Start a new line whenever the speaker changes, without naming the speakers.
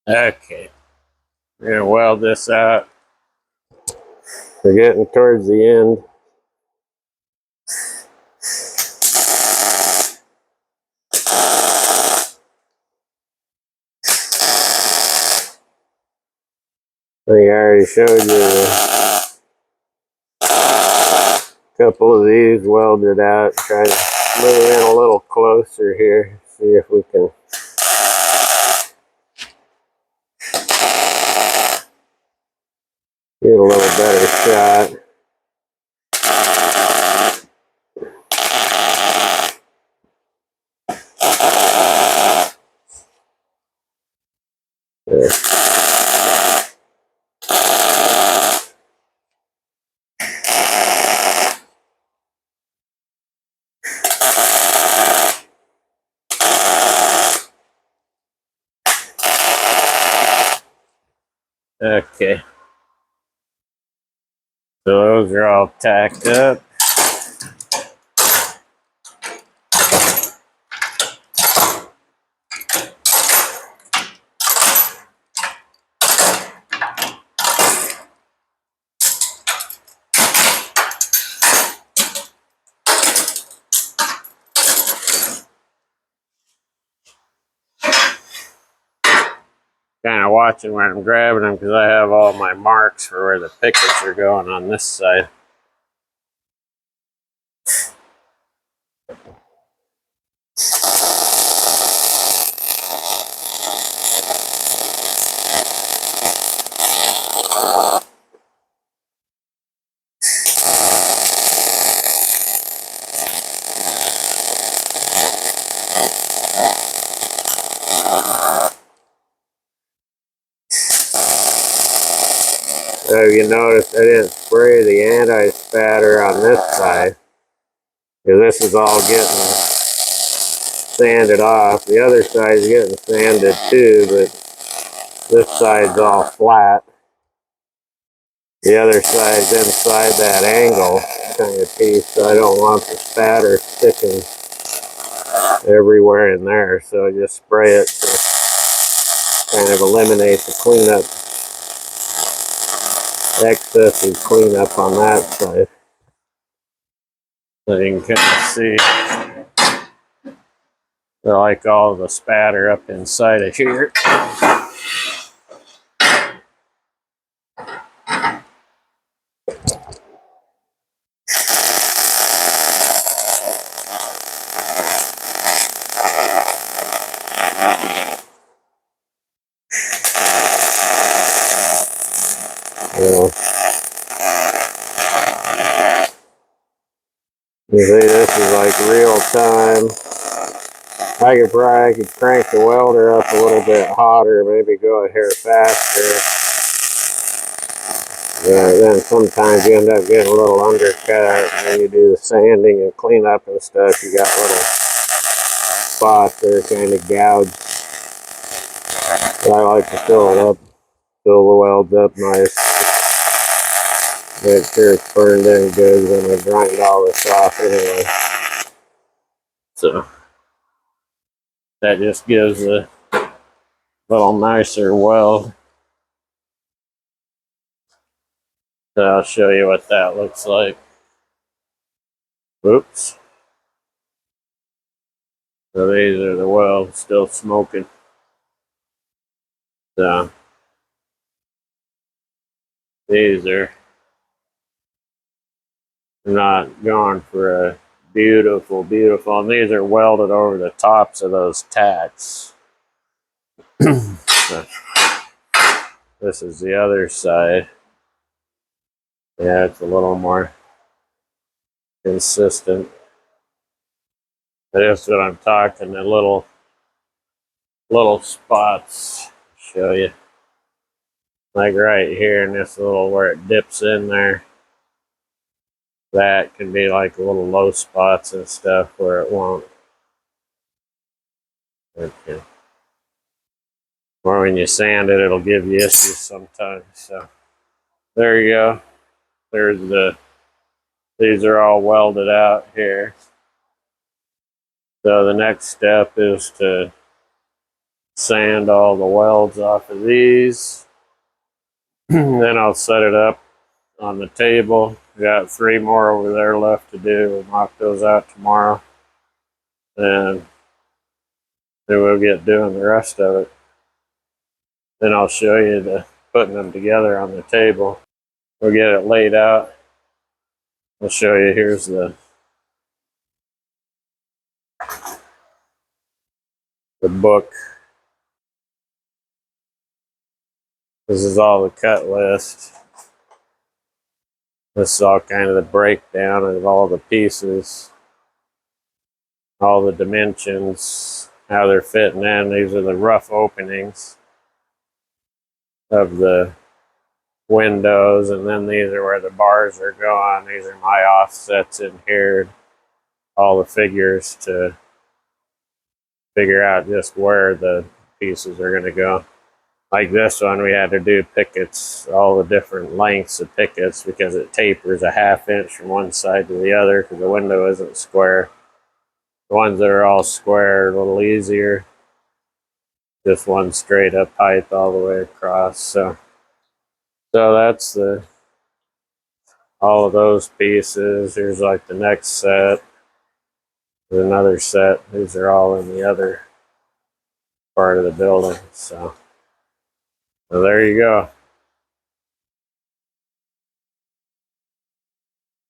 Okay, we're gonna weld this out. We're getting towards the end. I think I already showed you a couple of these welded out. Try to move in a little closer here. See if we can get a little better shot. There. Okay, so those are all tacked up. Kind of watching where I'm grabbing them because I have all my marks for where the pickets are going on this side. So you notice I didn't spray the anti-spatter on this side because this is all getting sanded off. The other side is getting sanded too, but this side's all flat. The other side's inside that angle kind of piece, so I don't want the spatter sticking everywhere in there. So I just spray it to kind of eliminate the cleanup, excessive cleanup on that side. So you can kind of see like all the spatter up inside of here. You see, this is like real time. I could crank the welder up a little bit hotter, maybe go a hair faster. Then sometimes you end up getting a little undercut when you do the sanding and cleanup and stuff. You got little spots that are kind of gouged. But I like to fill it up, fill the welds up nice. Make sure it's burned in good when I grind all this off anyway. So that just gives a little nicer weld. So I'll show you what that looks like. Oops. So these are the welds still smoking. So these are not gone for a beautiful, beautiful. And these are welded over the tops of those tacks. So this is the other side. Yeah, it's a little more consistent. That's what I'm talking, the little spots. Show you. Like right here in this little where it dips in there. That can be like little low spots and stuff where it won't. Okay. Or when you sand it, it'll give you issues sometimes. So there you go. These are all welded out here. So the next step is to sand all the welds off of these. Then I'll set it up on the table. Got 3 more over there left to do. We'll knock those out tomorrow. And then we'll get doing the rest of it. Then I'll show you the putting them together on the table. We'll get it laid out. I'll show you. Here's the book. This is all the cut list. This is all kind of the breakdown of all the pieces, all the dimensions, how they're fitting in. These are the rough openings of the windows, and then these are where the bars are going. These are my offsets in here, all the figures to figure out just where the pieces are going to go. Like this one, we had to do pickets, all the different lengths of pickets, because it tapers a 1/2 inch from one side to the other because the window isn't square. The ones that are all square are a little easier. Just one straight up height all the way across. So that's all of those pieces. Here's like the next set. There's another set. These are all in the other part of the building. So there you go.